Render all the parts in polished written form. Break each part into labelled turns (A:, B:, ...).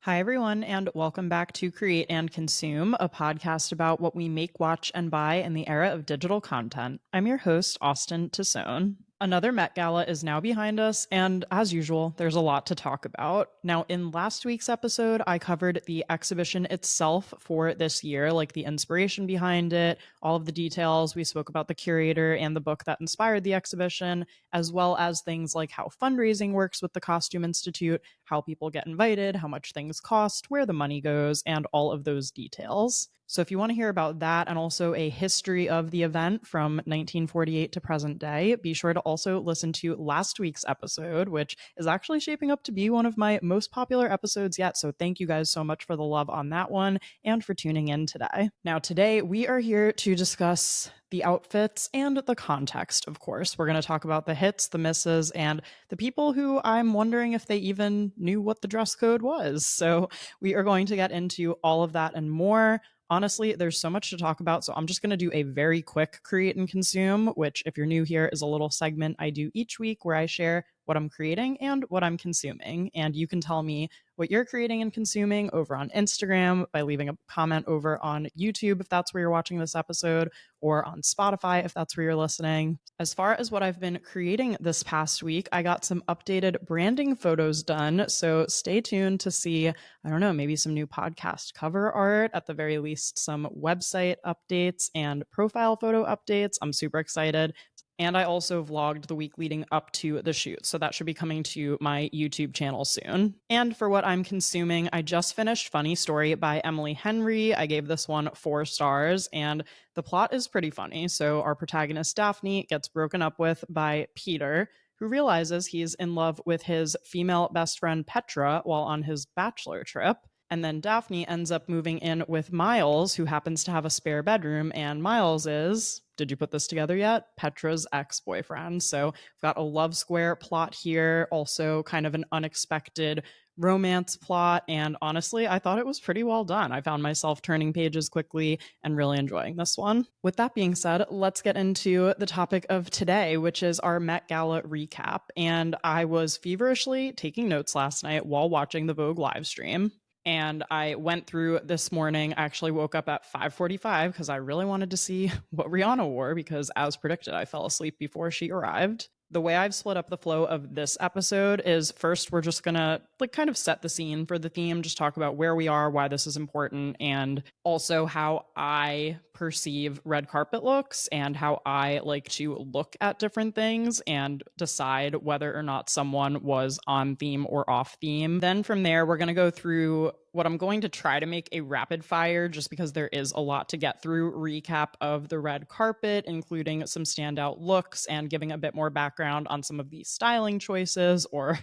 A: Hi, everyone, and welcome back to Create and Consume, a podcast about what we make, watch, and buy in the era of digital content. I'm your host, Austen Tosone. Another Met Gala is now behind us, and as usual, there's a lot to talk about. Now, in last week's episode, I covered the exhibition itself for this year, like the inspiration behind it, all of the details. We spoke about the curator and the book that inspired the exhibition, as well as things like how fundraising works with the Costume Institute, how people get invited, how much things cost, where the money goes, and all of those details. So if you want to hear about that and also a history of the event from 1948 to present day, be sure to also listen to last week's episode, which is actually shaping up to be one of my most popular episodes yet. So thank you guys so much for the love on that one and for tuning in today. Now, today we are here to discuss the outfits and the context, of course. We're going to talk about the hits, the misses, and the people who I'm wondering if they even knew what the dress code was. So we are going to get into all of that and more. Honestly, there's so much to talk about, so I'm just going to do a very quick create and consume, which, if you're new here, is a little segment I do each week where I share what I'm creating and what I'm consuming. And you can tell me what you're creating and consuming over on Instagram by leaving a comment over on YouTube if that's where you're watching this episode, or on Spotify if that's where you're listening. As far as what I've been creating this past week, I got some updated branding photos done. So stay tuned to see, I don't know, maybe some new podcast cover art, at the very least, some website updates and profile photo updates. I'm super excited. And I also vlogged the week leading up to the shoot, so that should be coming to my YouTube channel soon. And for what I'm consuming, I just finished Funny Story by Emily Henry. I gave this one 4 stars, and the plot is pretty funny. So our protagonist Daphne gets broken up with by Peter, who realizes he's in love with his female best friend Petra while on his bachelor trip. And then Daphne ends up moving in with Miles, who happens to have a spare bedroom. And Miles is, did you put this together yet? Petra's ex-boyfriend. So we've got a love square plot here, also kind of an unexpected romance plot. And honestly, I thought it was pretty well done. I found myself turning pages quickly and really enjoying this one. With that being said, let's get into the topic of today, which is our Met Gala recap. And I was feverishly taking notes last night while watching the Vogue live stream. And I went through this morning. I actually woke up at 5:45 because I really wanted to see what Rihanna wore, because as predicted, I fell asleep before she arrived. The way I've split up the flow of this episode is, first, we're just gonna kind of set the scene for the theme, just talk about where we are, why this is important, and also how I perceive red carpet looks and how I like to look at different things and decide whether or not someone was on theme or off theme. Then from there, we're gonna go through what I'm going to try to make a rapid fire, just because there is a lot to get through, recap of the red carpet, including some standout looks and giving a bit more background on some of the styling choices, or,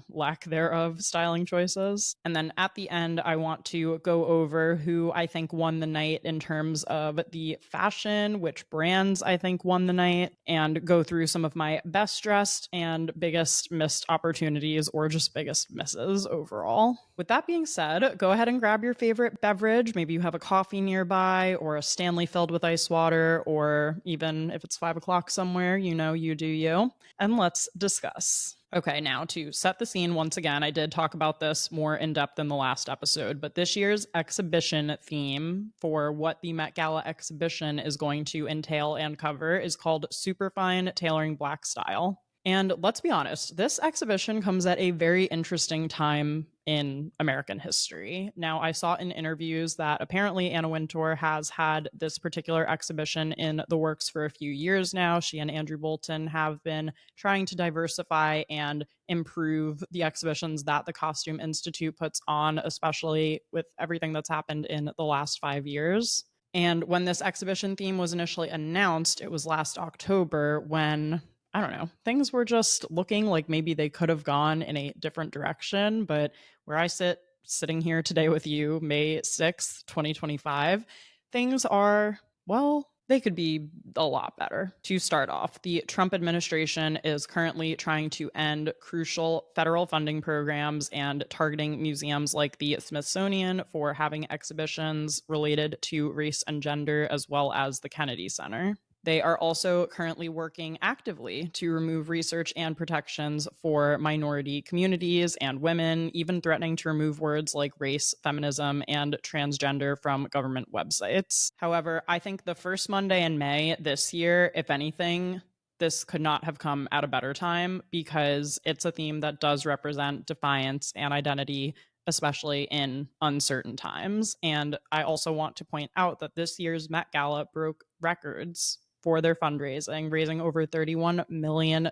A: lack thereof styling choices. And then at the end, I want to go over who I think won the night in terms of the fashion, which brands I think won the night, and go through some of my best dressed and biggest missed opportunities, or just biggest misses overall. With that being said, go ahead and grab your favorite beverage. Maybe you have a coffee nearby, or a Stanley filled with ice water, or even if it's 5 o'clock somewhere, you do you. And let's discuss. Okay, now to set the scene once again, I did talk about this more in depth in the last episode, but this year's exhibition theme for what the Met Gala exhibition is going to entail and cover is called Superfine Tailoring Black Style. And let's be honest, this exhibition comes at a very interesting time in American history. Now, I saw in interviews that apparently Anna Wintour has had this particular exhibition in the works for a few years now. She and Andrew Bolton have been trying to diversify and improve the exhibitions that the Costume Institute puts on, especially with everything that's happened in the last 5 years. And when this exhibition theme was initially announced, it was last October, when, I don't know, things were just looking like maybe they could have gone in a different direction. But where I sitting here today with you, May 6th, 2025, things are, well, they could be a lot better. To start off, the Trump administration is currently trying to end crucial federal funding programs and targeting museums like the Smithsonian for having exhibitions related to race and gender, as well as the Kennedy Center. They are also currently working actively to remove research and protections for minority communities and women, even threatening to remove words like race, feminism, and transgender from government websites. However, I think the first Monday in May this year, if anything, this could not have come at a better time because it's a theme that does represent defiance and identity, especially in uncertain times. And I also want to point out that this year's Met Gala broke records for their fundraising, raising over $31 million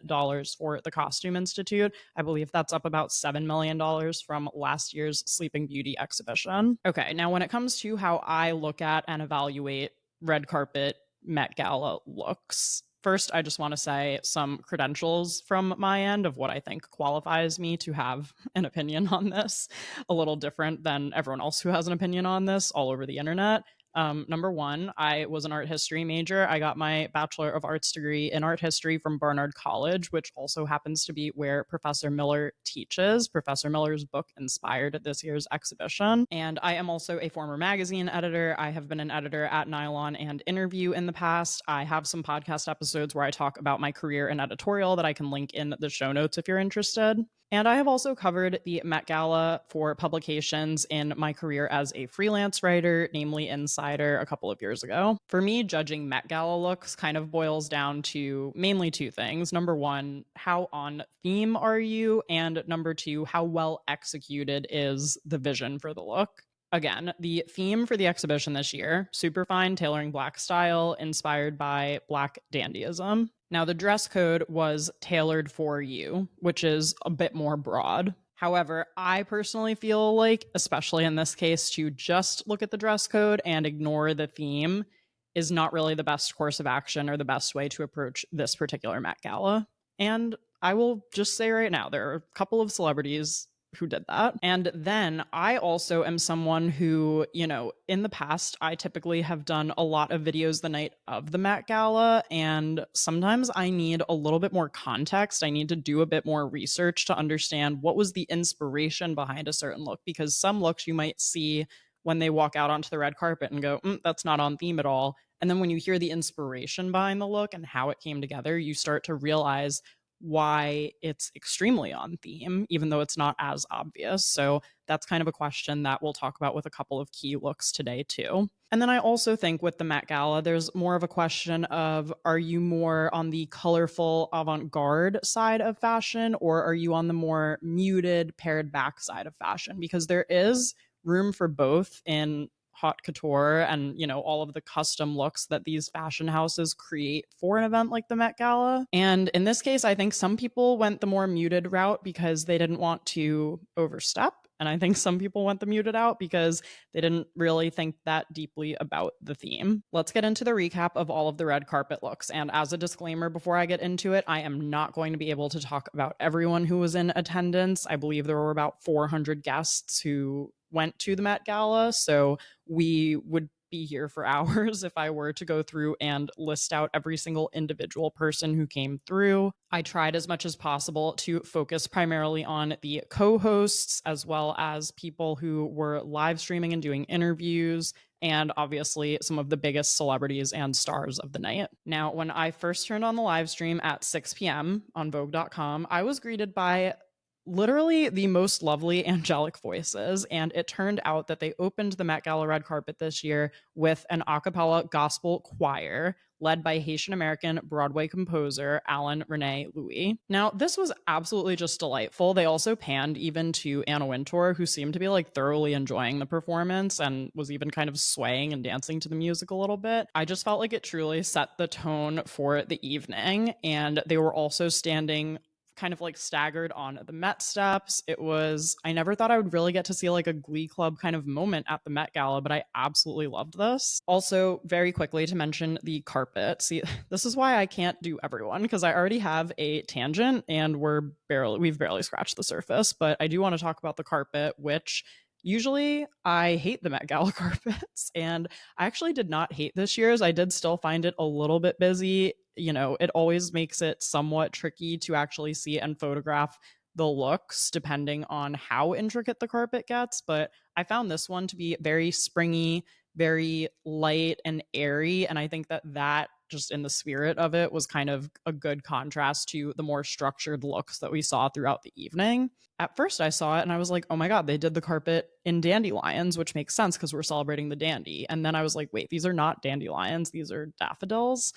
A: for the Costume Institute. I believe that's up about $7 million from last year's Sleeping Beauty exhibition. Okay, now when it comes to how I look at and evaluate red carpet Met Gala looks, first, I just want to say some credentials from my end of what I think qualifies me to have an opinion on this, a little different than everyone else who has an opinion on this all over the internet. Number one, I was an art history major. I got my Bachelor of Arts degree in art history from Barnard College, which also happens to be where Professor Miller teaches. Professor Miller's book inspired this year's exhibition. And I am also a former magazine editor. I have been an editor at Nylon and Interview in the past. I have some podcast episodes where I talk about my career in editorial that I can link in the show notes if you're interested. And I have also covered the Met Gala for publications in my career as a freelance writer, namely Insider, a couple of years ago. For me, judging Met Gala looks kind of boils down to mainly two things. Number one, how on theme are you? And number two, how well executed is the vision for the look? Again, the theme for the exhibition this year, Superfine Tailoring Black Style, inspired by Black dandyism. Now, the dress code was tailored for you, which is a bit more broad. However, I personally feel like, especially in this case, to just look at the dress code and ignore the theme is not really the best course of action or the best way to approach this particular Met Gala. And I will just say right now, there are a couple of celebrities who did that. And then I also am someone who, in the past, I typically have done a lot of videos the night of the Met Gala. And sometimes I need a little bit more context. I need to do a bit more research to understand what was the inspiration behind a certain look, because some looks you might see when they walk out onto the red carpet and go, that's not on theme at all. And then when you hear the inspiration behind the look and how it came together, you start to realize why it's extremely on theme, even though it's not as obvious. So that's kind of a question that we'll talk about with a couple of key looks today too. And then I also think with the Met Gala, there's more of a question of, are you more on the colorful avant-garde side of fashion, or are you on the more muted, pared back side of fashion? Because there is room for both in haute couture and, all of the custom looks that these fashion houses create for an event like the Met Gala. And in this case, I think some people went the more muted route because they didn't want to overstep. And I think some people went the muted out because they didn't really think that deeply about the theme. Let's get into the recap of all of the red carpet looks. And as a disclaimer, before I get into it, I am not going to be able to talk about everyone who was in attendance. I believe there were about 400 guests who went to the Met Gala. So we would be here for hours if I were to go through and list out every single individual person who came through. I tried as much as possible to focus primarily on the co-hosts as well as people who were live streaming and doing interviews, and obviously some of the biggest celebrities and stars of the night. Now, when I first turned on the live stream at 6 p.m. on Vogue.com, I was greeted by literally the most lovely angelic voices. And it turned out that they opened the Met Gala red carpet this year with an a cappella gospel choir led by Haitian American Broadway composer Alan Rene Louis. Now, this was absolutely just delightful. They also panned even to Anna Wintour, who seemed to be thoroughly enjoying the performance and was even kind of swaying and dancing to the music a little bit. I just felt like it truly set the tone for the evening. And they were also standing kind of staggered on the Met steps. I never thought I would really get to see a Glee Club kind of moment at the Met Gala, but I absolutely loved this. Also, very quickly to mention the carpet. See, this is why I can't do everyone, because I already have a tangent and we've barely scratched the surface, but I do want to talk about the carpet, which usually I hate the Met Gala carpets, and I actually did not hate this year's. I did still find it a little bit busy. It always makes it somewhat tricky to actually see and photograph the looks depending on how intricate the carpet gets. But I found this one to be very springy, very light and airy. And I think that just in the spirit of it was kind of a good contrast to the more structured looks that we saw throughout the evening. At first I saw it and I was like, oh my God, they did the carpet in dandelions, which makes sense because we're celebrating the dandy. And then I was like, wait, these are not dandelions, these are daffodils.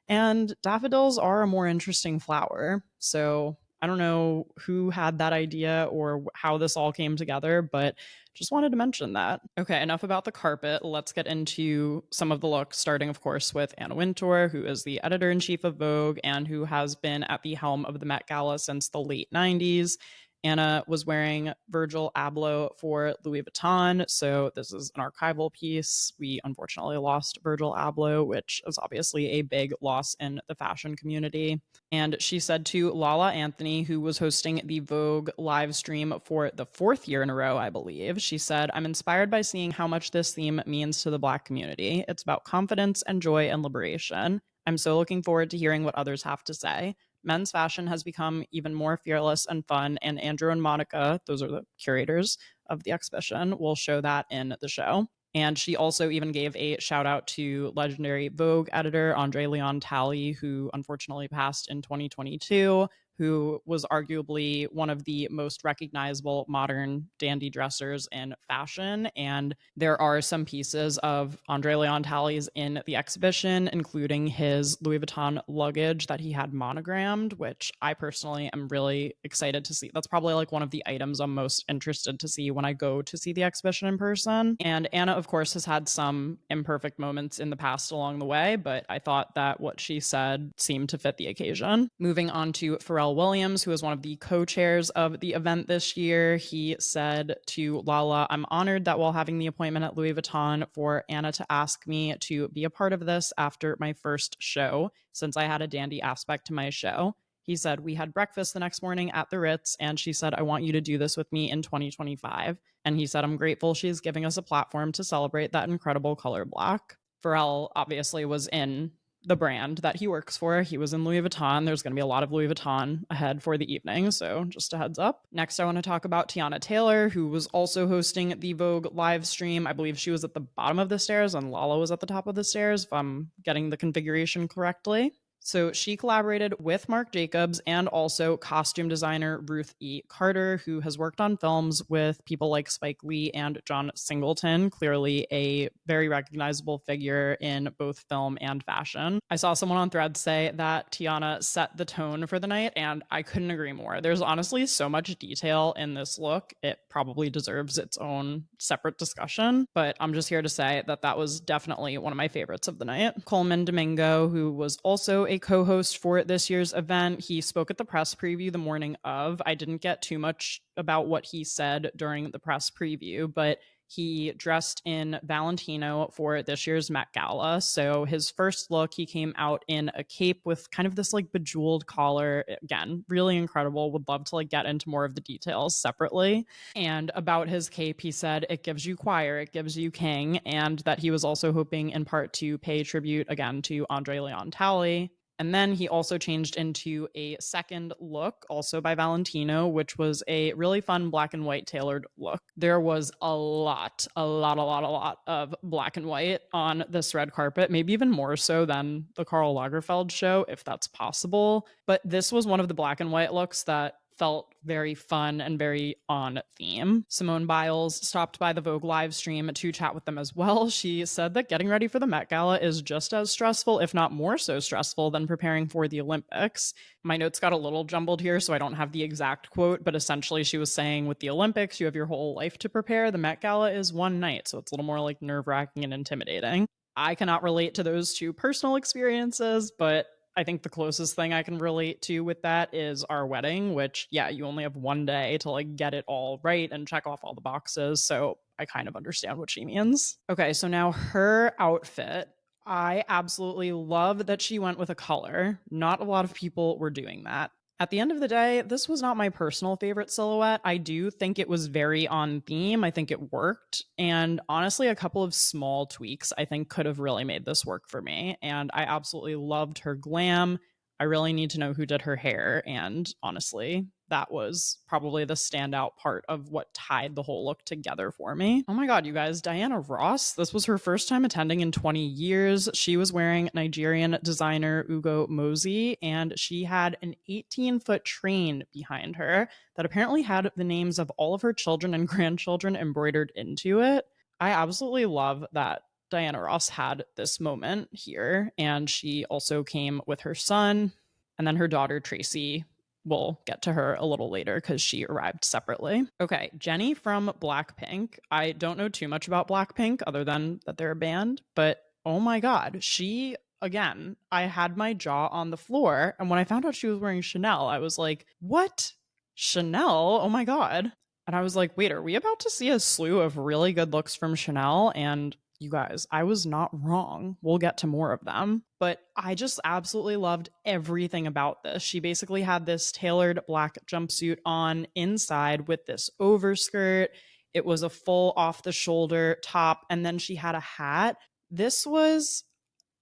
A: And daffodils are a more interesting flower. So I don't know who had that idea or how this all came together, but just wanted to mention that. Okay, enough about the carpet. Let's get into some of the looks, starting, of course, with Anna Wintour, who is the editor-in-chief of Vogue and who has been at the helm of the Met Gala since the late 90s. Anna was wearing Virgil Abloh for Louis Vuitton. So this is an archival piece. We unfortunately lost Virgil Abloh, which is obviously a big loss in the fashion community. And she said to Lala Anthony, who was hosting the Vogue live stream for the 4th year in a row, I believe, she said, I'm inspired by seeing how much this theme means to the Black community. It's about confidence and joy and liberation. I'm so looking forward to hearing what others have to say. Men's fashion has become even more fearless and fun, and Andrew and Monica, those are the curators of the exhibition, will show that in the show. And she also even gave a shout out to legendary Vogue editor Andre Leon Talley, who unfortunately passed in 2022, who was arguably one of the most recognizable modern dandy dressers in fashion. And there are some pieces of Andre Leon Talley's in the exhibition, including his Louis Vuitton luggage that he had monogrammed, which I personally am really excited to see. That's probably like one of the items I'm most interested to see when I go to see the exhibition in person. And Anna, of course, has had some imperfect moments in the past along the way, but I thought that what she said seemed to fit the occasion. Moving on to Pharrell Williams, who is one of the co-chairs of the event this year, he said to Lala, I'm honored that while having the appointment at Louis Vuitton for Anna to ask me to be a part of this after my first show, since I had a dandy aspect to my show. He said, we had breakfast the next morning at the Ritz, and she said, I want you to do this with me in 2025. And he said, I'm grateful she's giving us a platform to celebrate that incredible color block. Pharrell obviously was in the brand that he works for. He was in Louis Vuitton. There's going to be a lot of Louis Vuitton ahead for the evening, so just a heads up. Next, I want to talk about Tiana Taylor, who was also hosting the Vogue live stream. I believe she was at the bottom of the stairs and Lala was at the top of the stairs, if I'm getting the configuration correctly. So she collaborated with Marc Jacobs and also costume designer Ruth E. Carter, who has worked on films with people like Spike Lee and John Singleton, clearly a very recognizable figure in both film and fashion. I saw someone on Threads say that Tiana set the tone for the night, and I couldn't agree more. There's honestly so much detail in this look. It probably deserves its own separate discussion, but I'm just here to say that that was definitely one of my favorites of the night. Coleman Domingo, who was also a co-host for this year's event, he spoke at the press preview the morning of. I didn't get too much about what he said during the press preview, but he dressed in Valentino for this year's Met Gala. So his first look, he came out in a cape with kind of this like bejeweled collar. Again, really incredible. Would love to like get into more of the details separately. And about his cape, he said, it gives you choir, it gives you king, and that he was also hoping in part to pay tribute again to Andre Leon Talley. And then he also changed into a second look, also by Valentino, which was a really fun black and white tailored look. There was a lot of black and white on this red carpet, maybe even more so than the Karl Lagerfeld show, if that's possible. But this was one of the black and white looks that felt very fun and very on theme. Simone Biles stopped by the Vogue live stream to chat with them as well. She said that getting ready for the Met Gala is just as stressful, if not more so stressful, than preparing for the Olympics. My notes got a little jumbled here, so I don't have the exact quote, but essentially she was saying with the Olympics, you have your whole life to prepare. The Met Gala is one night, so it's a little more like nerve-wracking and intimidating. I cannot relate to those two personal experiences, but I think the closest thing I can relate to with that is our wedding, which, yeah, you only have one day to like get it all right and check off all the boxes. So I kind of understand what she means. Okay, so now her outfit. I absolutely love that she went with a color. Not a lot of people were doing that. At the end of the day, this was not my personal favorite silhouette. I do think it was very on theme. I think it worked. And honestly, a couple of small tweaks I think could have really made this work for me. And I absolutely loved her glam. I really need to know who did her hair. And honestly, that was probably the standout part of what tied the whole look together for me. Oh my God, you guys, Diana Ross, this was her first time attending in 20 years. She was wearing Nigerian designer Ugo Mosey, and she had an 18-foot train behind her that apparently had the names of all of her children and grandchildren embroidered into it. I absolutely love that Diana Ross had this moment here, and she also came with her son, and then her daughter Tracy. We'll get to her a little later because she arrived separately. Okay, Jennie from Blackpink. I don't know too much about Blackpink other than that they're a band, but oh my God, she, again, I had my jaw on the floor. And when I found out she was wearing Chanel, I was like, what? Chanel? Oh my God. And I was like, wait, are we about to see a slew of really good looks from Chanel? And you guys, I was not wrong. We'll get to more of them. But I just absolutely loved everything about this. She basically had this tailored black jumpsuit on inside with this overskirt. It was a full off the shoulder top. And then she had a hat.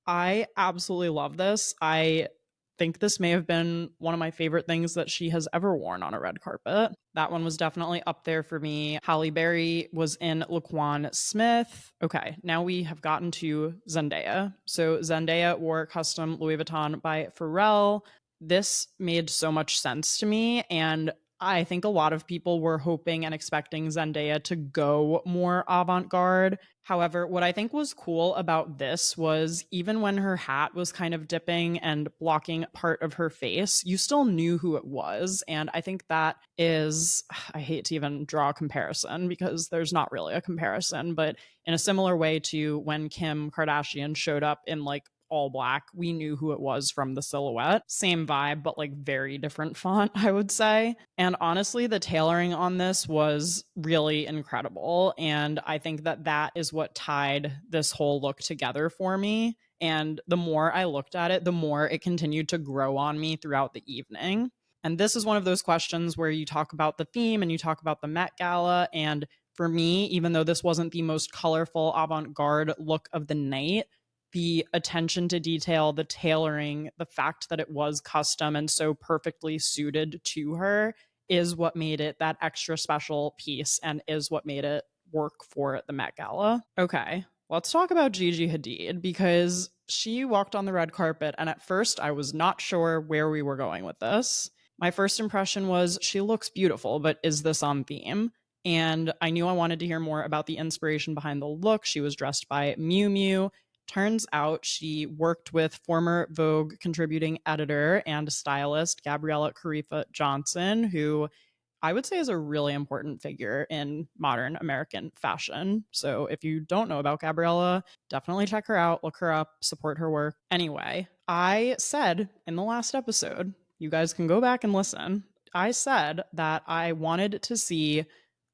A: I absolutely love this. I think this may have been one of my favorite things that she has ever worn on a red carpet. That one was definitely up there for me. Halle Berry was in Laquan Smith. Okay, now we have gotten to Zendaya. So Zendaya wore custom Louis Vuitton by Pharrell. This made so much sense to me, and I think a lot of people were hoping and expecting Zendaya to go more avant-garde. However, what I think was cool about this was even when her hat was kind of dipping and blocking part of her face, you still knew who it was. And I think that is, I hate to even draw a comparison because there's not really a comparison, but in a similar way to when Kim Kardashian showed up in like all black, we knew who it was from the silhouette. Same vibe, but like very different font, I would say. And honestly, the tailoring on this was really incredible. And I think that that is what tied this whole look together for me. And the more I looked at it, the more it continued to grow on me throughout the evening. And this is one of those questions where you talk about the theme and you talk about the Met Gala. And for me, even though this wasn't the most colorful avant-garde look of the night, the attention to detail, the tailoring, the fact that it was custom and so perfectly suited to her is what made it that extra special piece and is what made it work for the Met Gala. Okay, let's talk about Gigi Hadid because she walked on the red carpet, and at first I was not sure where we were going with this. My first impression was she looks beautiful, but is this on theme? And I knew I wanted to hear more about the inspiration behind the look. She was dressed by Miu Miu. Turns out she worked with former Vogue contributing editor and stylist Gabriella Carifa Johnson, who I would say is a really important figure in modern American fashion. So if you don't know about Gabriella, definitely check her out, look her up, support her work. Anyway, I said in the last episode, you guys can go back and listen. I said that I wanted to see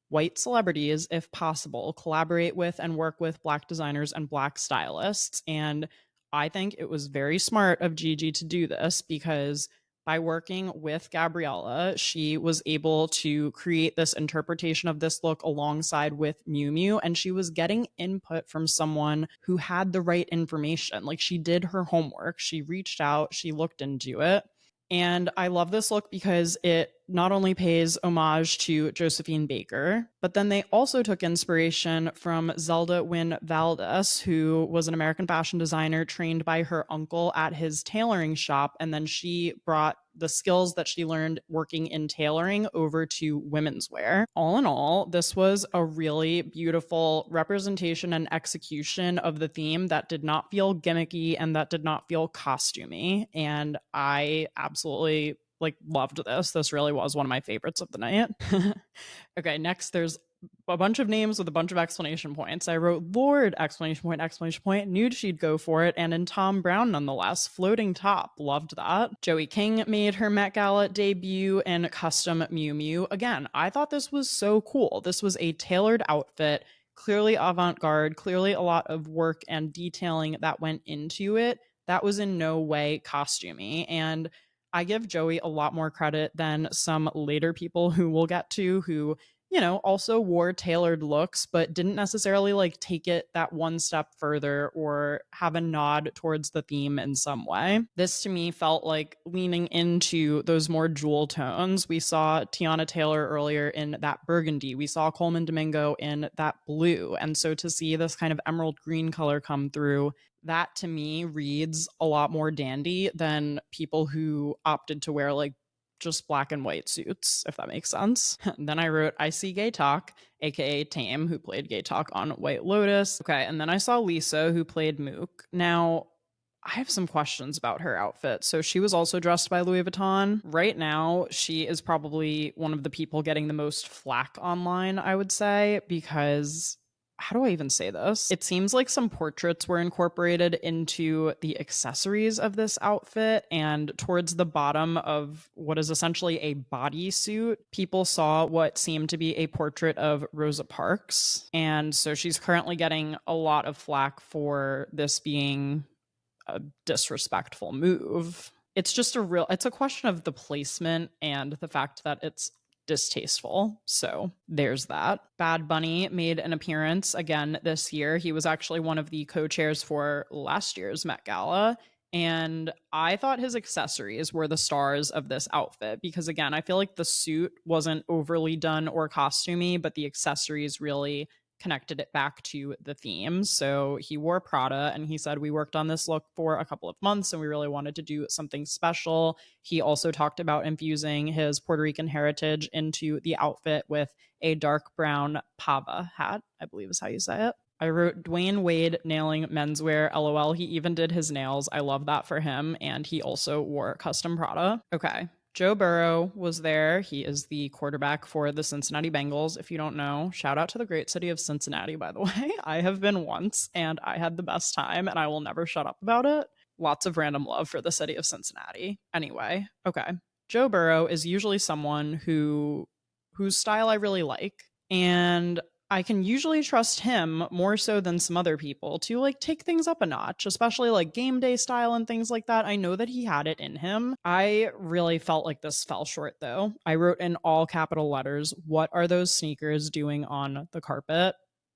A: white celebrities, if possible, collaborate with and work with Black designers and Black stylists. And I think it was very smart of Gigi to do this because by working with Gabriella, she was able to create this interpretation of this look alongside with Miu Miu, and she was getting input from someone who had the right information. Like she did her homework, she reached out, she looked into it. And I love this look because it not only pays homage to Josephine Baker, but then they also took inspiration from Zelda Wynn Valdez, who was an American fashion designer trained by her uncle at his tailoring shop. And then she brought the skills that she learned working in tailoring over to women's wear. All in all, this was a really beautiful representation and execution of the theme that did not feel gimmicky and that did not feel costumey. And I absolutely loved this. This really was one of my favorites of the night. Okay, next there's a bunch of names with a bunch of exclamation points. I wrote Lord exclamation point, knew she'd go for it, and in Tom Brown nonetheless, floating top, loved that. Joey King made her Met Gala debut in custom Miu Miu. Again, I thought this was so cool. This was a tailored outfit, clearly avant-garde, clearly a lot of work and detailing that went into it. That was in no way costumey, and I give Joey a lot more credit than some later people who we'll get to who also wore tailored looks, but didn't necessarily like take it that one step further or have a nod towards the theme in some way. This to me felt like leaning into those more jewel tones. We saw Tiana Taylor earlier in that burgundy. We saw Coleman Domingo in that blue. And so to see this kind of emerald green color come through, that to me reads a lot more dandy than people who opted to wear like just black and white suits, if that makes sense. Then I wrote, I see Gay Talk, aka Tame, who played Gay Talk on White Lotus. Okay, and then I saw Lisa, who played Mook. Now, I have some questions about her outfit. So she was also dressed by Louis Vuitton. Right now, she is probably one of the people getting the most flack online, I would say, because how do I even say this? It seems like some portraits were incorporated into the accessories of this outfit, and towards the bottom of what is essentially a bodysuit, people saw what seemed to be a portrait of Rosa Parks. And so she's currently getting a lot of flack for this being a disrespectful move. It's a question of the placement and the fact that it's distasteful. So there's that. Bad Bunny made an appearance again this year. He was actually one of the co-chairs for last year's Met Gala. And I thought his accessories were the stars of this outfit because, again, I feel like the suit wasn't overly done or costumey, but the accessories really connected it back to the theme. So he wore Prada and he said, we worked on this look for a couple of months and we really wanted to do something special. He also talked about infusing his Puerto Rican heritage into the outfit with a dark brown pava hat, I believe is how you say it. I wrote Dwayne Wade nailing menswear. LOL. He even did his nails. I love that for him. And he also wore custom Prada. Okay. Joe Burrow was there. He is the quarterback for the Cincinnati Bengals. If you don't know, shout out to the great city of Cincinnati, by the way. I have been once and I had the best time and I will never shut up about it. Lots of random love for the city of Cincinnati. Anyway, okay. Joe Burrow is usually someone whose style I really like. And I can usually trust him more so than some other people to like take things up a notch, especially like game day style and things like that. I know that he had it in him. I really felt like this fell short though. I wrote in all capital letters, what are those sneakers doing on the carpet?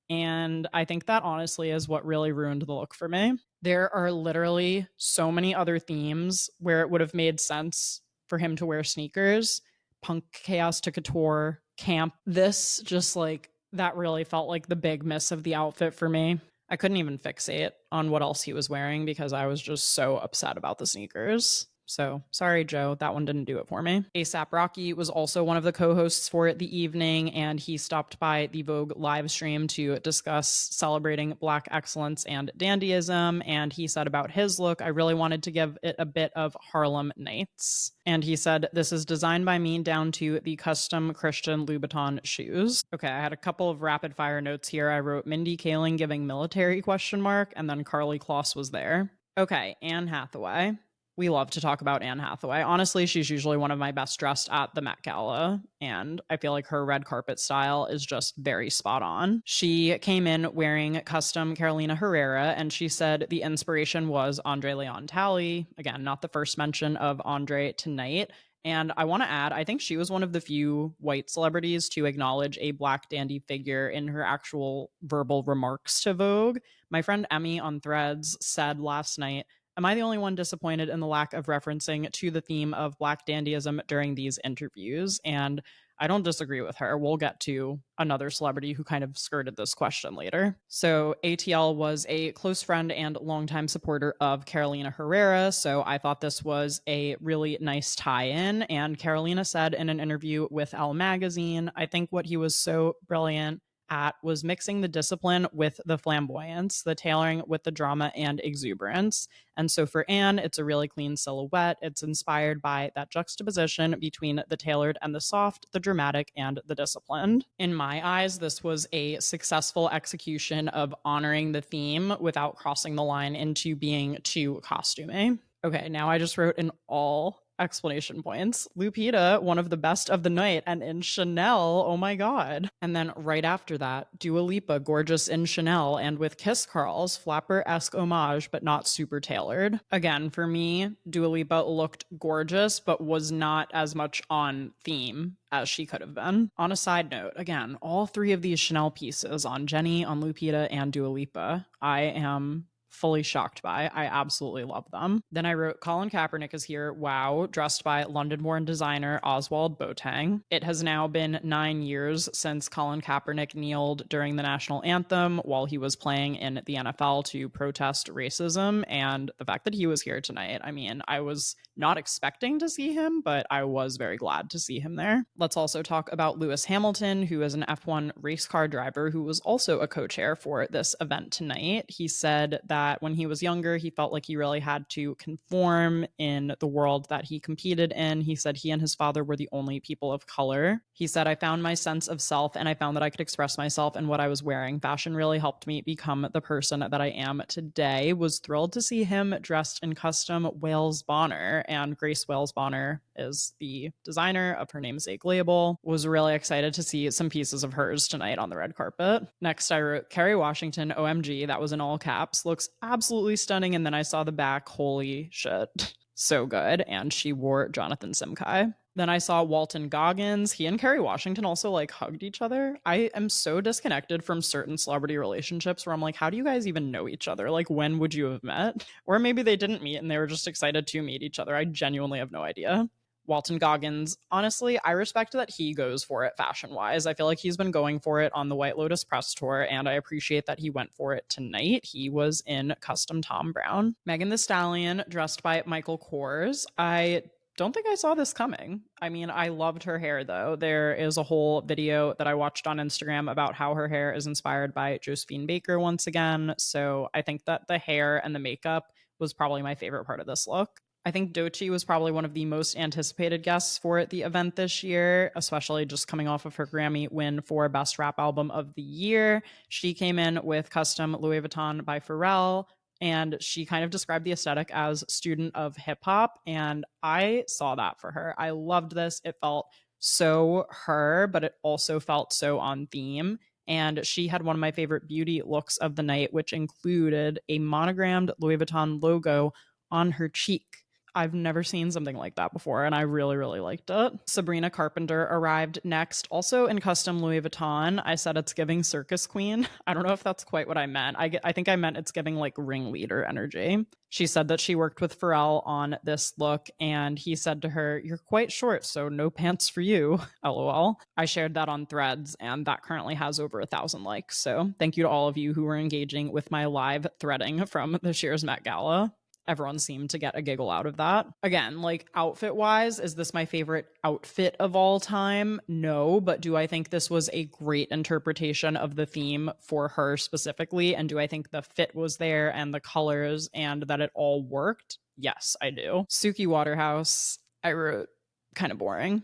A: And I think that honestly is what really ruined the look for me. There are literally so many other themes where it would have made sense for him to wear sneakers. Punk chaos to couture, camp. This just like that really felt like the big miss of the outfit for me. I couldn't even fixate on what else he was wearing because I was just so upset about the sneakers. So sorry, Joe, that one didn't do it for me. ASAP Rocky was also one of the co-hosts for the evening, and he stopped by the Vogue live stream to discuss celebrating Black excellence and dandyism. And he said about his look, I really wanted to give it a bit of Harlem Nights. And he said, this is designed by me down to the custom Christian Louboutin shoes. Okay, I had a couple of rapid fire notes here. I wrote Mindy Kaling giving military ? And then Carly Kloss was there. Okay, Anne Hathaway. We love to talk about Anne Hathaway. Honestly, she's usually one of my best dressed at the Met Gala, and I feel like her red carpet style is just very spot on. She came in wearing custom Carolina Herrera, and she said the inspiration was Andre Leon Talley. Again, not the first mention of Andre tonight. And I want to add, I think she was one of the few white celebrities to acknowledge a Black dandy figure in her actual verbal remarks to Vogue. My friend Emmy on Threads said last night, am I the only one disappointed in the lack of referencing to the theme of Black dandyism during these interviews? And I don't disagree with her. We'll get to another celebrity who kind of skirted this question later. So ATL was a close friend and longtime supporter of Carolina Herrera. So I thought this was a really nice tie-in. And Carolina said in an interview with Elle Magazine, I think what he was so brilliant at was mixing the discipline with the flamboyance, the tailoring with the drama and exuberance. And so for Anne, it's a really clean silhouette. It's inspired by that juxtaposition between the tailored and the soft, the dramatic and the disciplined. In my eyes, this was a successful execution of honoring the theme without crossing the line into being too costumey. Okay, now I just wrote in all Explanation points. Lupita, one of the best of the night, and in Chanel, oh my god. And then right after that, Dua Lipa, gorgeous in Chanel, and with Kiss Curls, flapper-esque homage, but not super tailored. Again, for me, Dua Lipa looked gorgeous, but was not as much on theme as she could have been. On a side note, again, all three of these Chanel pieces on Jenny, on Lupita, and Dua Lipa, I am fully shocked by. I absolutely love them. Then I wrote Colin Kaepernick is here. Wow. Dressed by London-born designer Oswald Boateng. It has now been 9 years since Colin Kaepernick kneeled during the national anthem while he was playing in the NFL to protest racism. And the fact that he was here tonight, I mean, I was not expecting to see him, but I was very glad to see him there. Let's also talk about Lewis Hamilton, who is an F1 race car driver who was also a co-chair for this event tonight. He said that when he was younger, he felt like he really had to conform in the world that he competed in. He said he and his father were the only people of color. He said, I found my sense of self and I found that I could express myself in what I was wearing. Fashion really helped me become the person that I am today. Was thrilled to see him dressed in custom Wales Bonner, and Grace Wales Bonner is the designer of her namesake label. Was really excited to see some pieces of hers tonight on the red carpet. Next, I wrote Kerry Washington, OMG, that was in all caps, looks absolutely stunning. And then I saw the back, holy shit, so good. And she wore Jonathan Simkai. Then I saw Walton Goggins. He and Kerry Washington also like hugged each other. I am so disconnected from certain celebrity relationships where I'm like, how do you guys even know each other? Like, when would you have met? Or maybe they didn't meet and they were just excited to meet each other. I genuinely have no idea. Walton Goggins, honestly, I respect that he goes for it fashion-wise. I feel like he's been going for it on the White Lotus press tour, and I appreciate that he went for it tonight. He was in custom Tom Brown. Megan Thee Stallion, dressed by Michael Kors. I don't think I saw this coming. I mean, I loved her hair though. There is a whole video that I watched on Instagram about how her hair is inspired by Josephine Baker once again. So I think that the hair and the makeup was probably my favorite part of this look. I think Doechii was probably one of the most anticipated guests for the event this year, especially just coming off of her Grammy win for Best Rap Album of the Year. She came in with custom Louis Vuitton by Pharrell, and she kind of described the aesthetic as student of hip hop, and I saw that for her. I loved this. It felt so her, but it also felt so on theme. And she had one of my favorite beauty looks of the night, which included a monogrammed Louis Vuitton logo on her cheek. I've never seen something like that before, and I really, really liked it. Sabrina Carpenter arrived next, also in custom Louis Vuitton. I said it's giving circus queen. I don't know if that's quite what I meant. I think I meant it's giving like ringleader energy. She said that she worked with Pharrell on this look, and he said to her, "You're quite short, so no pants for you." LOL. I shared that on Threads, and that currently has over 1,000 likes. So thank you to all of you who were engaging with my live threading from this year's Met Gala. Everyone seemed to get a giggle out of that. Again, like outfit wise, is this my favorite outfit of all time? No, but do I think this was a great interpretation of the theme for her specifically? And do I think the fit was there and the colors and that it all worked? Yes, I do. Suki Waterhouse, I wrote kind of boring.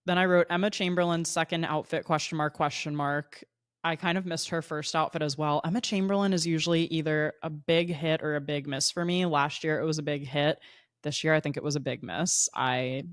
A: Then I wrote Emma Chamberlain's second outfit, question mark, question mark. I kind of missed her first outfit as well. Emma Chamberlain is usually either a big hit or a big miss for me. Last year it was a big hit. This year I think it was a big miss. I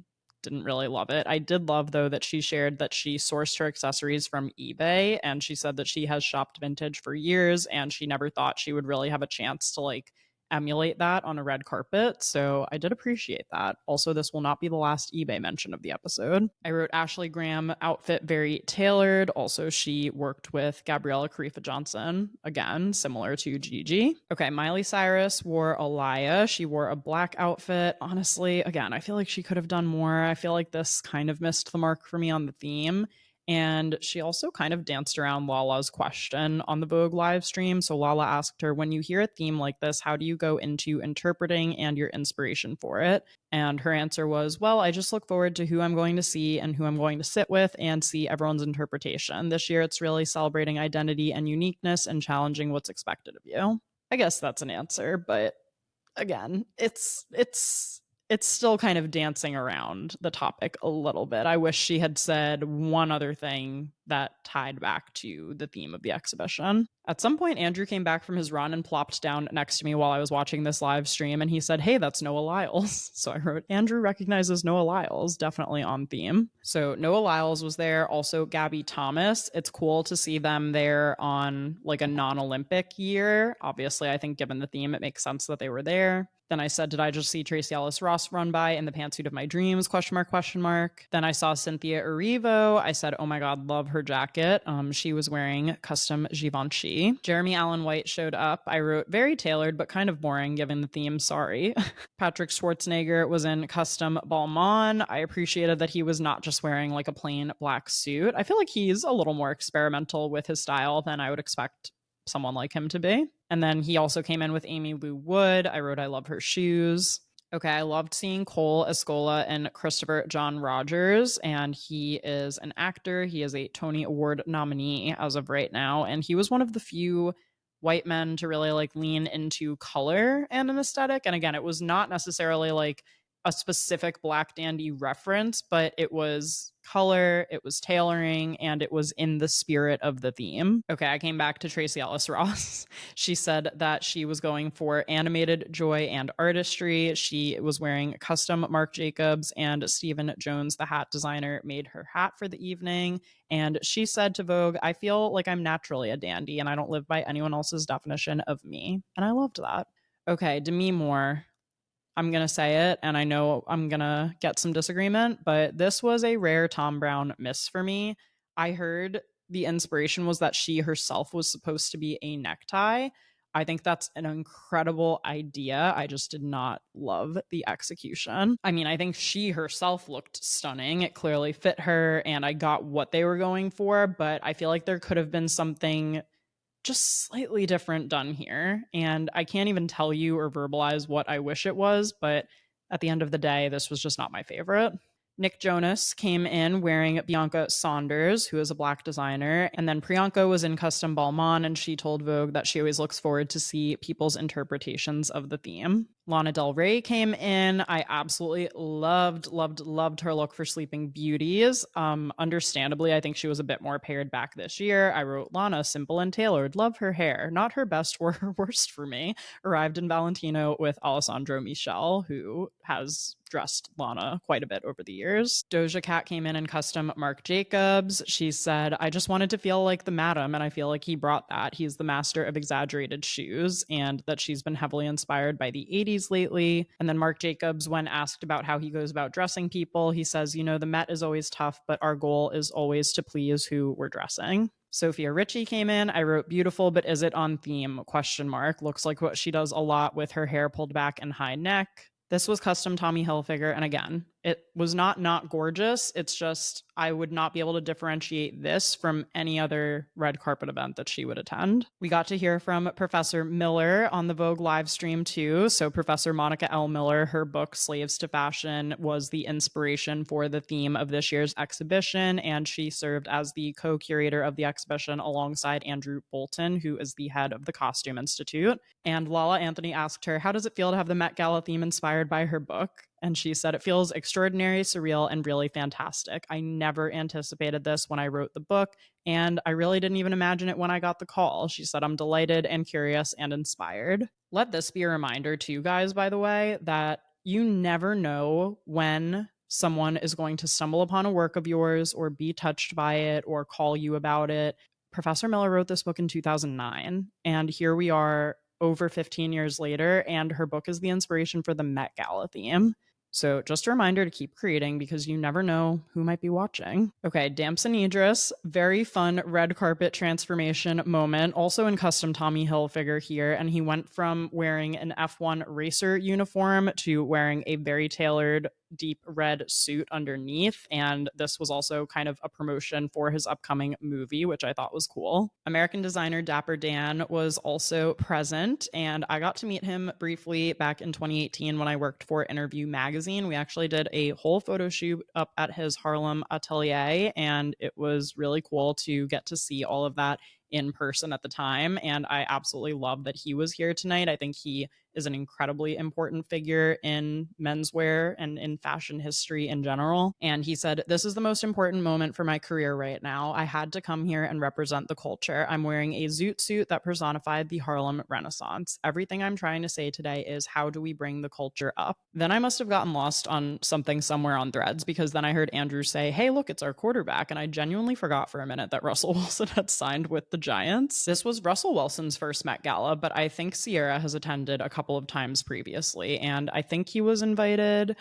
A: didn't really love it. I did love though that she shared that she sourced her accessories from eBay, and she said that she has shopped vintage for years and she never thought she would really have a chance to like emulate that on a red carpet. So I did appreciate that. Also, this will not be the last eBay mention of the episode. I wrote Ashley Graham outfit very tailored. Also, she worked with Gabriella Karifa Johnson, again, similar to Gigi. Okay, Miley Cyrus wore Alaya. She wore a black outfit. Honestly, again, I feel like she could have done more. I feel like this kind of missed the mark for me on the theme. And she also kind of danced around Lala's question on the Vogue live stream. So Lala asked her, when you hear a theme like this, how do you go into interpreting and your inspiration for it? And her answer was, well, I just look forward to who I'm going to see and who I'm going to sit with and see everyone's interpretation. This year, it's really celebrating identity and uniqueness and challenging what's expected of you. I guess that's an answer, but again, it's still kind of dancing around the topic a little bit. I wish she had said one other thing that tied back to the theme of the exhibition. At some point, Andrew came back from his run and plopped down next to me while I was watching this live stream, and he said, "Hey, that's Noah Lyles." So I wrote, "Andrew recognizes Noah Lyles, definitely on theme." So Noah Lyles was there, also Gabby Thomas. It's cool to see them there on like a non-Olympic year. Obviously, I think given the theme, it makes sense that they were there. Then I said, "Did I just see Tracy Ellis Ross run by in the pantsuit of my dreams? Question mark, question mark." Then I saw Cynthia Erivo. I said, "Oh my God, love her jacket." She was wearing custom Givenchy. Jeremy Allen White showed up. I wrote, "Very tailored, but kind of boring given the theme. Sorry." Patrick Schwarzenegger was in custom Balmain. I appreciated that he was not just wearing like a plain black suit. I feel like he's a little more experimental with his style than I would expect someone like him to be. And then he also came in with Amy Lou Wood. I wrote, "I love her shoes." Okay, I loved seeing Cole Escola and Christopher John Rogers, and he is an actor. He is a Tony Award nominee as of right now, and he was one of the few white men to really like lean into color and an aesthetic. And again, it was not necessarily like a specific Black Dandy reference, but it was color, it was tailoring, and it was in the spirit of the theme. Okay, I came back to Tracy Ellis Ross. She said that she was going for animated joy and artistry. She was wearing custom Marc Jacobs, and Stephen Jones, the hat designer, made her hat for the evening. And she said to Vogue, "I feel like I'm naturally a dandy and I don't live by anyone else's definition of me." And I loved that. Okay, Demi Moore. I'm going to say it, and I know I'm going to get some disagreement, but this was a rare Tom Brown miss for me. I heard the inspiration was that she herself was supposed to be a necktie. I think that's an incredible idea. I just did not love the execution. I mean, I think she herself looked stunning. It clearly fit her, and I got what they were going for, but I feel like there could have been something just slightly different done here. And I can't even tell you or verbalize what I wish it was, but at the end of the day, this was just not my favorite. Nick Jonas came in wearing Bianca Saunders, who is a Black designer. And then Priyanka was in custom Balmain, and she told Vogue that she always looks forward to see people's interpretations of the theme. Lana Del Rey came in. I absolutely loved her look for Sleeping Beauties. Understandably, I think she was a bit more pared back this year. I wrote, "Lana, simple and tailored. Love her hair. Not her best or her worst for me." Arrived in Valentino with Alessandro Michel, who has dressed Lana quite a bit over the years. Doja Cat came in custom Marc Jacobs. She said, "I just wanted to feel like the madam," and I feel like he brought that. He's the master of exaggerated shoes, and that she's been heavily inspired by the 80s lately. And then Marc Jacobs, when asked about how he goes about dressing people, he says, "The Met is always tough, but our goal is always to please who we're dressing." Sophia Richie came in. I wrote, "Beautiful, but is it on theme? Question mark. Looks like what she does a lot with her hair pulled back and high neck." This was custom Tommy Hilfiger, and again, it was not gorgeous. It's just I would not be able to differentiate this from any other red carpet event that she would attend. We got to hear from Professor Miller on the Vogue live stream too. So Professor Monica L. Miller, her book Slaves to Fashion was the inspiration for the theme of this year's exhibition, and she served as the co-curator of the exhibition alongside Andrew Bolton, who is the head of the Costume Institute. And Lala Anthony asked her, "How does it feel to have the Met Gala theme inspired by her book?" And she said, "It feels extraordinary, surreal, and really fantastic. I never anticipated this when I wrote the book, and I really didn't even imagine it when I got the call." She said, "I'm delighted and curious and inspired." Let this be a reminder to you guys, by the way, that you never know when someone is going to stumble upon a work of yours or be touched by it or call you about it. Professor Miller wrote this book in 2009, and here we are over 15 years later, and her book is the inspiration for the Met Gala theme. So just a reminder to keep creating because you never know who might be watching. Okay, Damson Idris, very fun red carpet transformation moment, also in custom Tommy Hilfiger here, and he went from wearing an F1 racer uniform to wearing a very tailored deep red suit underneath, and this was also kind of a promotion for his upcoming movie, which I thought was cool. American designer Dapper Dan was also present, and I got to meet him briefly back in 2018 when I worked for Interview Magazine. We actually did a whole photo shoot up at his Harlem atelier, and it was really cool to get to see all of that in person at the time, and I absolutely love that he was here tonight. I think he is an incredibly important figure in menswear and in fashion history in general. And he said, "This is the most important moment for my career right now. I had to come here and represent the culture. I'm wearing a zoot suit that personified the Harlem Renaissance. Everything I'm trying to say today is, how do we bring the culture up?" Then I must have gotten lost on something somewhere on Threads, because then I heard Andrew say, "Hey, look, it's our quarterback." And I genuinely forgot for a minute that Russell Wilson had signed with the Giants. This was Russell Wilson's first Met Gala, but I think Sierra has attended a couple of times previously. And I think he was invited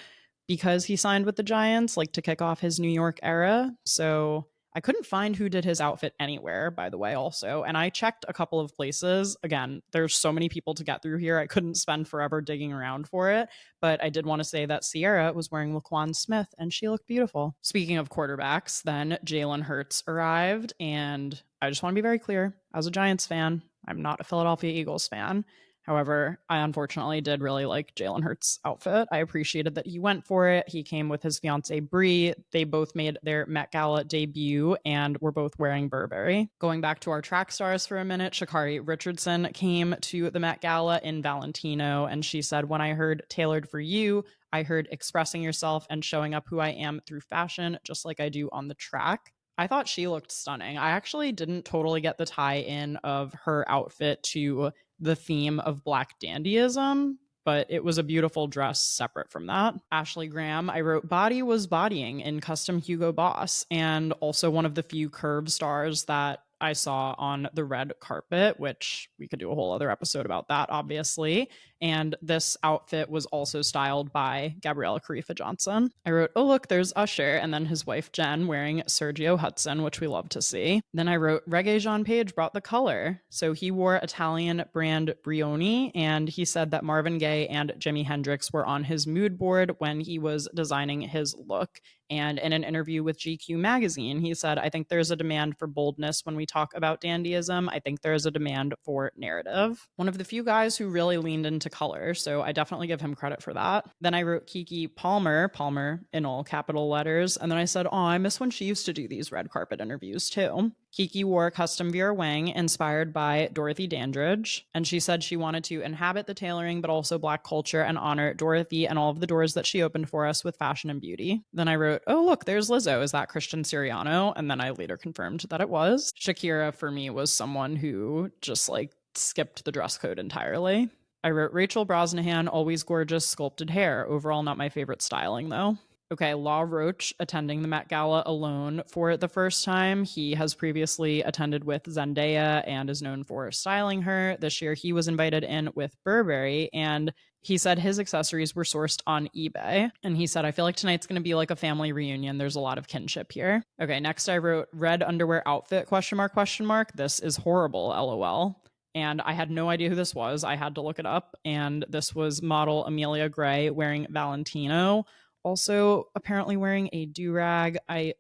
A: because he signed with the Giants, like to kick off his New York era. So I couldn't find who did his outfit anywhere, by the way, also. And I checked a couple of places. Again, there's so many people to get through here. I couldn't spend forever digging around for it. But I did want to say that Sierra was wearing Laquan Smith, and she looked beautiful. Speaking of quarterbacks, then Jalen Hurts arrived. And I just want to be very clear, as a Giants fan, I'm not a Philadelphia Eagles fan. However, I unfortunately did really like Jalen Hurts' outfit. I appreciated that he went for it. He came with his fiancee Brie. They both made their Met Gala debut and were both wearing Burberry. Going back to our track stars for a minute, Sha'Carri Richardson came to the Met Gala in Valentino, and she said, "When I heard tailored for you, I heard expressing yourself and showing up who I am through fashion, just like I do on the track." I thought she looked stunning. I actually didn't totally get the tie-in of her outfit to the theme of Black dandyism, but it was a beautiful dress separate from that. Ashley Graham, I wrote, "Body was bodying" in custom Hugo Boss, and also one of the few curve stars that I saw on the red carpet, which we could do a whole other episode about that, obviously. And this outfit was also styled by Gabriella Carifa Johnson. I wrote, "Oh, look, there's Usher," and then his wife Jen wearing Sergio Hudson, which we love to see. Then I wrote, "Reggae Jean Page brought the color." So he wore Italian brand Brioni, and he said that Marvin Gaye and Jimi Hendrix were on his mood board when he was designing his look. And in an interview with GQ magazine, he said, "I think there's a demand for boldness when we talk about dandyism. I think there is a demand for narrative." One of the few guys who really leaned into color, so I definitely give him credit for that. Then I wrote Keke Palmer, Palmer in all capital letters, and then I said, "Oh, I miss when she used to do these red carpet interviews too." Keke wore custom Vera Wang inspired by Dorothy Dandridge, and she said she wanted to inhabit the tailoring but also Black culture and honor Dorothy and all of the doors that she opened for us with fashion and beauty. Then I wrote, "Oh, look, there's Lizzo. Is that Christian Siriano?" And then I later confirmed that it was. Shakira, for me, was someone who just like skipped the dress code entirely. I wrote, "Rachel Brosnahan, always gorgeous, sculpted hair. Overall, not my favorite styling, though." Okay, Law Roach attending the Met Gala alone for the first time. He has previously attended with Zendaya and is known for styling her. This year, he was invited in with Burberry, and he said his accessories were sourced on eBay. And he said, "I feel like tonight's going to be like a family reunion. There's a lot of kinship here." Okay, next I wrote, "Red underwear outfit, question mark, question mark. This is horrible, LOL." And I had no idea who this was. I had to look it up. And this was model Amelia Gray wearing Valentino. Also, apparently wearing a do-rag. God,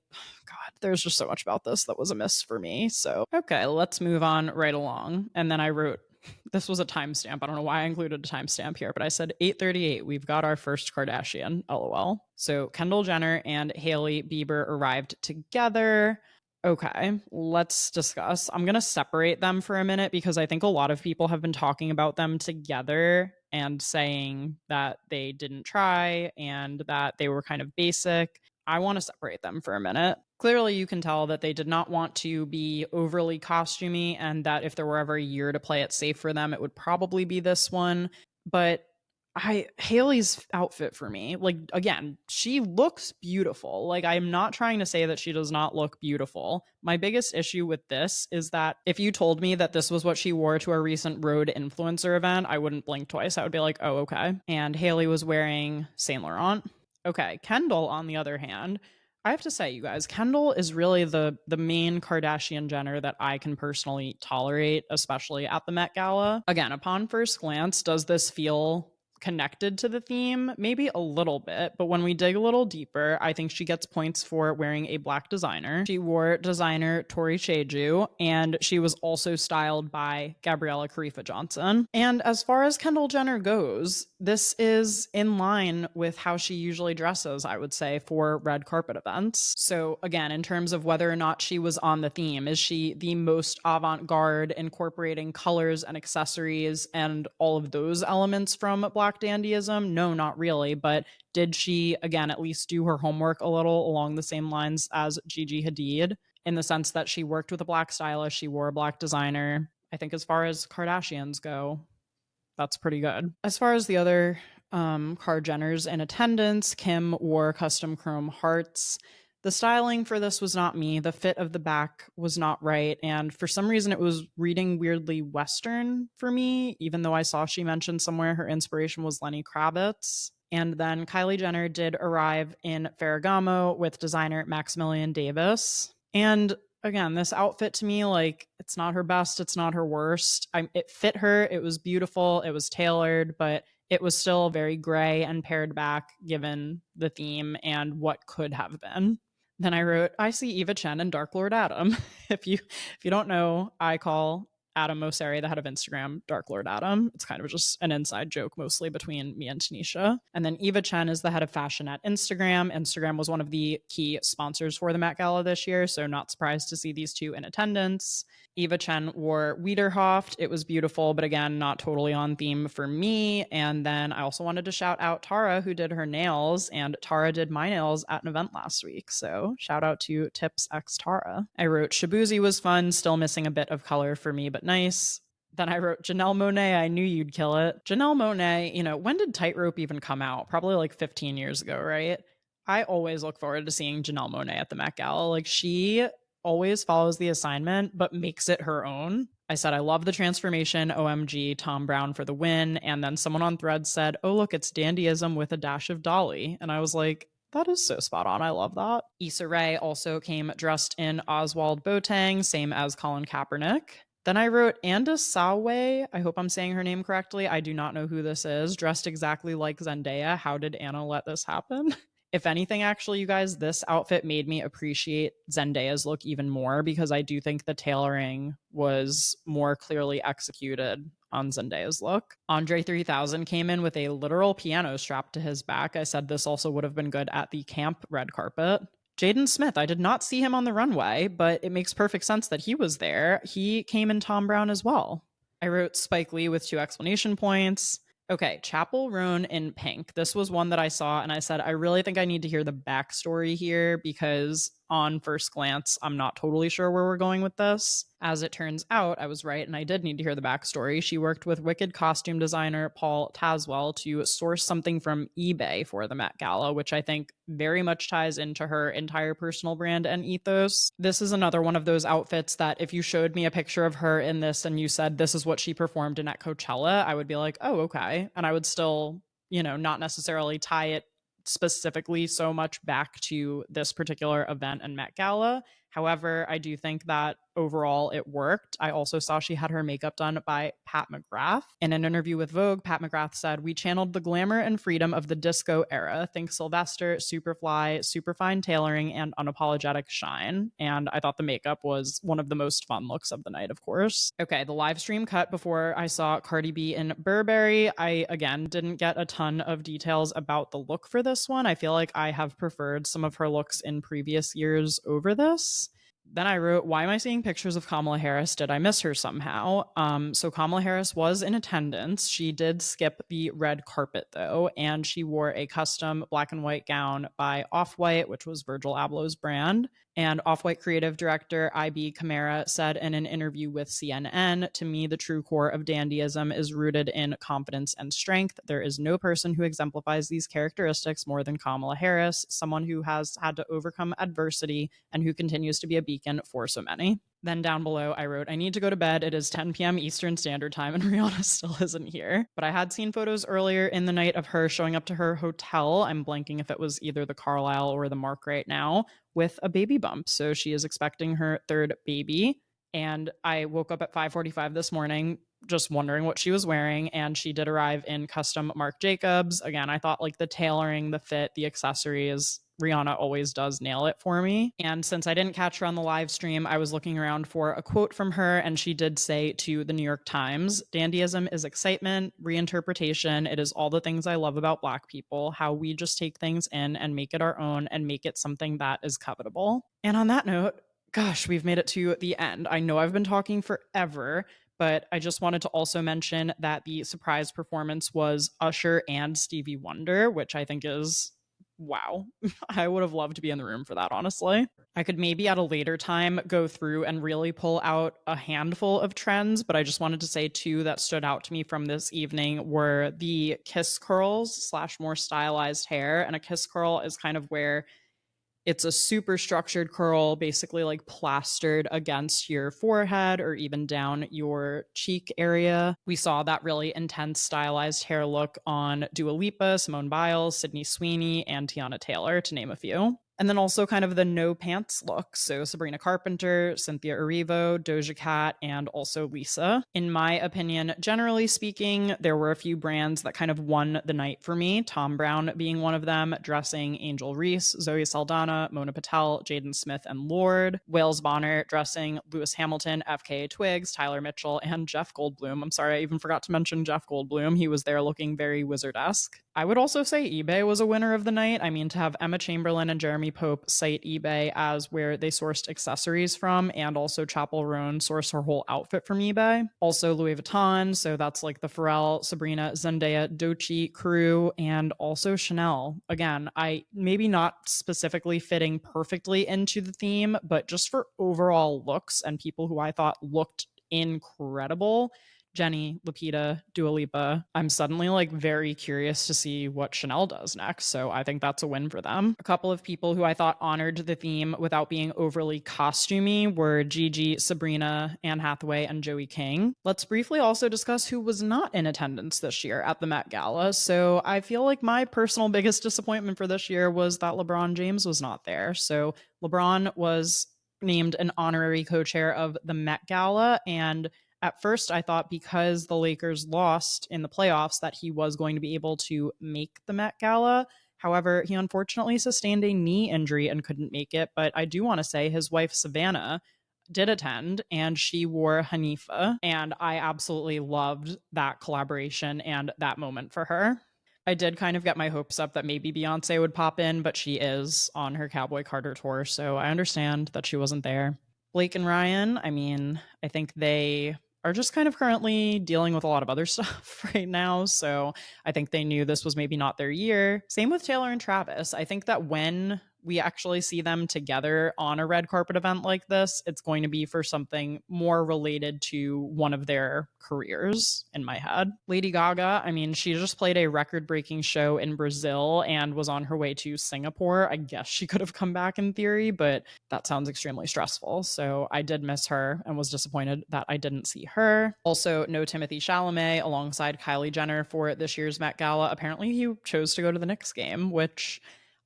A: there's just so much about this that was a miss for me. So, okay, let's move on right along. And then I wrote, this was a timestamp. I don't know why I included a timestamp here, but I said 8:38. We've got our first Kardashian, LOL. So Kendall Jenner and Hailey Bieber arrived together. Okay, let's discuss. I'm going to separate them for a minute because I think a lot of people have been talking about them together and saying that they didn't try and that they were kind of basic. I want to separate them for a minute. Clearly, you can tell that they did not want to be overly costumey, and that if there were ever a year to play it safe for them, it would probably be this one. But Hailey's outfit for me, like, again, she looks beautiful. Like, I'm not trying to say that she does not look beautiful. My biggest issue with this is that if you told me that this was what she wore to a recent Rhode influencer event, I wouldn't blink twice. I would be like, oh, okay. And Hailey was wearing Saint Laurent. Okay, Kendall, on the other hand, I have to say, you guys, Kendall is really the main Kardashian Jenner that I can personally tolerate, especially at the Met Gala. Again, upon first glance, does this feel connected to the theme, maybe a little bit, but when we dig a little deeper, I think she gets points for wearing a black designer. She wore designer Tori Cheju, and she was also styled by Gabriella Karifa Johnson. And as far as Kendall Jenner goes, this is in line with how she usually dresses, I would say, for red carpet events. So again, in terms of whether or not she was on the theme, is she the most avant-garde, incorporating colors and accessories and all of those elements from Black dandyism? No, not really. But did she, again, at least do her homework a little along the same lines as Gigi Hadid, in the sense that she worked with a black stylist, she wore a black designer? I think as far as Kardashians go, that's pretty good. As far as the other Kar Jenners in attendance, Kim wore custom chrome hearts. The styling for this was not me. The fit of the back was not right. And for some reason, it was reading weirdly Western for me, even though I saw she mentioned somewhere her inspiration was Lenny Kravitz. And then Kylie Jenner did arrive in Ferragamo with designer Maximilian Davis. And again, this outfit to me, like, it's not her best, it's not her worst. It fit her, it was beautiful, it was tailored, but it was still very gray and pared back given the theme and what could have been. Then I wrote, I see Eva Chen and Dark Lord Adam. if you don't know, I call Adam Mosseri, the head of Instagram, Dark Lord Adam. It's kind of just an inside joke, mostly between me and Tanisha. And then Eva Chen is the head of fashion at Instagram. Instagram was one of the key sponsors for the Met Gala this year, so not surprised to see these two in attendance. Eva Chen wore Wiederhoft. It was beautiful, but again, not totally on theme for me. And then I also wanted to shout out Tara, who did her nails, and Tara did my nails at an event last week. So shout out to Tips X Tara. I wrote Shabuzi was fun, still missing a bit of color for me, but nice. Then I wrote Janelle Monáe, I knew you'd kill it. Janelle Monáe, when did Tightrope even come out? Probably like 15 years ago, right? I always look forward to seeing Janelle Monáe at the Met Gala. Like, she always follows the assignment, but makes it her own. I said, I love the transformation. OMG, Tom Brown for the win. And then someone on Threads said, oh, look, it's dandyism with a dash of Dolly. And I was like, that is so spot on. I love that. Issa Rae also came dressed in Oswald Boateng, same as Colin Kaepernick. Then I wrote Anda Sawe. I hope I'm saying her name correctly. I do not know who this is. Dressed exactly like Zendaya. How did Anna let this happen? If anything, actually, you guys, this outfit made me appreciate Zendaya's look even more, because I do think the tailoring was more clearly executed on Zendaya's look. Andre 3000 came in with a literal piano strapped to his back. I said this also would have been good at the camp red carpet. Jaden Smith, I did not see him on the runway, but it makes perfect sense that he was there. He came in Tom Brown as well. I wrote Spike Lee with 2 explanation points. Okay, Chapel Roan in pink. This was one that I saw and I said, I really think I need to hear the backstory here, because on first glance, I'm not totally sure where we're going with this. As it turns out, I was right, and I did need to hear the backstory. She worked with Wicked costume designer Paul Taswell to source something from eBay for the Met Gala, which I think very much ties into her entire personal brand and ethos. This is another one of those outfits that if you showed me a picture of her in this and you said this is what she performed in at Coachella, I would be like, oh, okay. And I would still, not necessarily tie it specifically so much back to this particular event and Met Gala. However, I do think that overall it worked. I also saw she had her makeup done by Pat McGrath. In an interview with Vogue, Pat McGrath said, we channeled the glamour and freedom of the disco era. Think Sylvester, Superfly, Superfine Tailoring, and Unapologetic Shine. And I thought the makeup was one of the most fun looks of the night, of course. Okay, the live stream cut before I saw Cardi B in Burberry. I, again, didn't get a ton of details about the look for this one. I feel like I have preferred some of her looks in previous years over this. Then I wrote, why am I seeing pictures of Kamala Harris? Did I miss her somehow? So Kamala Harris was in attendance. She did skip the red carpet, though, and she wore a custom black and white gown by Off-White, which was Virgil Abloh's brand. And Off-White creative director IB Kamara said in an interview with CNN, to me, the true core of dandyism is rooted in confidence and strength. There is no person who exemplifies these characteristics more than Kamala Harris, someone who has had to overcome adversity and who continues to be a beacon for so many. Then down below, I wrote, I need to go to bed. It is 10 p.m. Eastern Standard Time and Rihanna still isn't here. But I had seen photos earlier in the night of her showing up to her hotel. I'm blanking if it was either the Carlisle or the Mark right now, with a baby bump. So she is expecting her third baby. And I woke up at 5:45 this morning just wondering what she was wearing, and she did arrive in custom Marc Jacobs. Again, I thought like the tailoring, the fit, the accessories, Rihanna always does nail it for me. And since I didn't catch her on the live stream, I was looking around for a quote from her, and she did say to the New York Times, "Dandyism is excitement, reinterpretation. It is all the things I love about Black people, how we just take things in and make it our own and make it something that is covetable." And on that note, gosh, we've made it to the end. I know I've been talking forever, but I just wanted to also mention that the surprise performance was Usher and Stevie Wonder, which I think is wow. I would have loved to be in the room for that, honestly. I could maybe at a later time go through and really pull out a handful of trends, but I just wanted to say two that stood out to me from this evening were the kiss curls slash more stylized hair. And a kiss curl is kind of where it's a super structured curl, basically like plastered against your forehead or even down your cheek area. We saw that really intense stylized hair look on Dua Lipa, Simone Biles, Sydney Sweeney, and Tiana Taylor, to name a few. And then also kind of the no pants look. So Sabrina Carpenter, Cynthia Erivo, Doja Cat, and also Lisa. In my opinion, generally speaking, there were a few brands that kind of won the night for me. Thom Browne being one of them, dressing Angel Reese, Zoe Saldana, Mona Patel, Jaden Smith, and Lorde. Wales Bonner dressing Lewis Hamilton, FKA Twigs, Tyler Mitchell, and Jeff Goldblum. I'm sorry, I even forgot to mention Jeff Goldblum. He was there looking very wizard-esque. I would also say eBay was a winner of the night. I mean, to have Emma Chamberlain and Jeremy Pope cite eBay as where they sourced accessories from, and also Chapel Roan sourced her whole outfit from eBay. Also Louis Vuitton, so that's like the Pharrell, Sabrina, Zendaya, Doechii crew, and also Chanel. Again, I maybe not specifically fitting perfectly into the theme, but just for overall looks and people who I thought looked incredible. Jenny, Lupita, Dua Lipa. I'm suddenly like very curious to see what Chanel does next. So I think that's a win for them. A couple of people who I thought honored the theme without being overly costumey were Gigi, Sabrina, Anne Hathaway, and Joey King. Let's briefly also discuss who was not in attendance this year at the Met Gala. So I feel like my personal biggest disappointment for this year was that LeBron James was not there. So LeBron was named an honorary co-chair of the Met Gala, and at first, I thought because the Lakers lost in the playoffs that he was going to be able to make the Met Gala. However, he unfortunately sustained a knee injury and couldn't make it. But I do want to say his wife, Savannah, did attend, and she wore Hanifa. And I absolutely loved that collaboration and that moment for her. I did kind of get my hopes up that maybe Beyonce would pop in, but she is on her Cowboy Carter tour, so I understand that she wasn't there. Blake and Ryan, I mean, I think they are just kind of currently dealing with a lot of other stuff right now. So I think they knew this was maybe not their year. Same with Taylor and Travis. I think that when we actually see them together on a red carpet event like this, it's going to be for something more related to one of their careers in my head. Lady Gaga, I mean, she just played a record-breaking show in Brazil and was on her way to Singapore. I guess she could have come back in theory, but that sounds extremely stressful. So I did miss her and was disappointed that I didn't see her. Also, no Timothée Chalamet alongside Kylie Jenner for this year's Met Gala. Apparently he chose to go to the Knicks game, which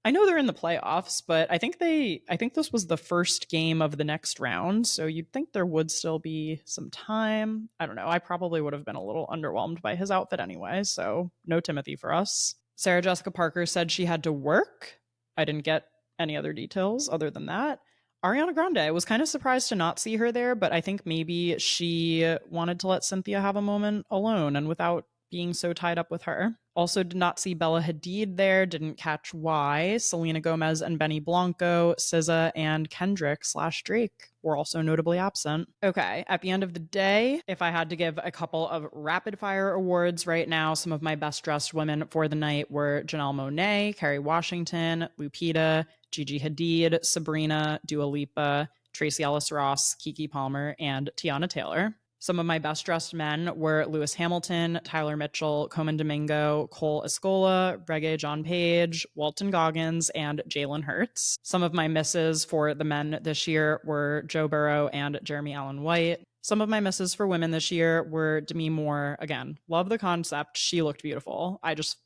A: I know they're in the playoffs, but I think this was the first game of the next round, so you'd think there would still be some time. I don't know. I probably would have been a little underwhelmed by his outfit anyway, so no Timothy for us. Sarah Jessica Parker said she had to work. I didn't get any other details other than that. Ariana Grande, I was kind of surprised to not see her there, but I think maybe she wanted to let Cynthia have a moment alone and without being so tied up with her. Also did not see Bella Hadid there, didn't catch why. Selena Gomez and Benny Blanco, SZA, and Kendrick/Drake were also notably absent. Okay, at the end of the day, if I had to give a couple of rapid fire awards right now, some of my best dressed women for the night were Janelle Monáe, Kerry Washington, Lupita, Gigi Hadid, Sabrina, Dua Lipa, Tracee Ellis Ross, Keke Palmer, and Tiana Taylor. Some of my best dressed men were Lewis Hamilton, Tyler Mitchell, Coman Domingo, Cole Escola, Reggae John Page, Walton Goggins, and Jalen Hurts. Some of my misses for the men this year were Joe Burrow and Jeremy Allen White. Some of my misses for women this year were Demi Moore. Again, love the concept. She looked beautiful.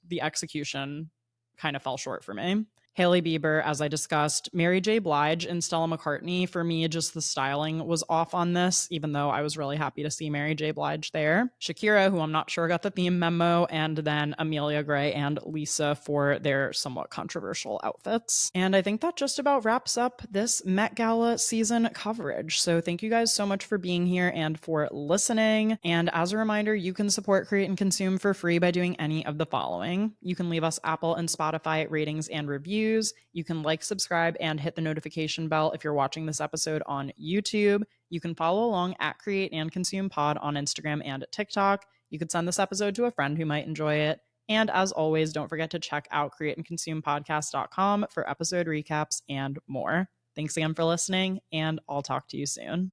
A: The execution kind of fell short for me. Hailey Bieber, as I discussed, Mary J. Blige, and Stella McCartney. For me, just the styling was off on this, even though I was really happy to see Mary J. Blige there. Shakira, who I'm not sure got the theme memo, and then Amelia Gray and Lisa for their somewhat controversial outfits. And I think that just about wraps up this Met Gala season coverage. So thank you guys so much for being here and for listening. And as a reminder, you can support Create and Consume for free by doing any of the following. You can leave us Apple and Spotify ratings and reviews. You can like, subscribe, and hit the notification bell if you're watching this episode on YouTube. You can follow along at Create and Consume Pod on Instagram and TikTok. You could send this episode to a friend who might enjoy it. And as always, don't forget to check out createandconsumepodcast.com for episode recaps and more. Thanks again for listening, and I'll talk to you soon.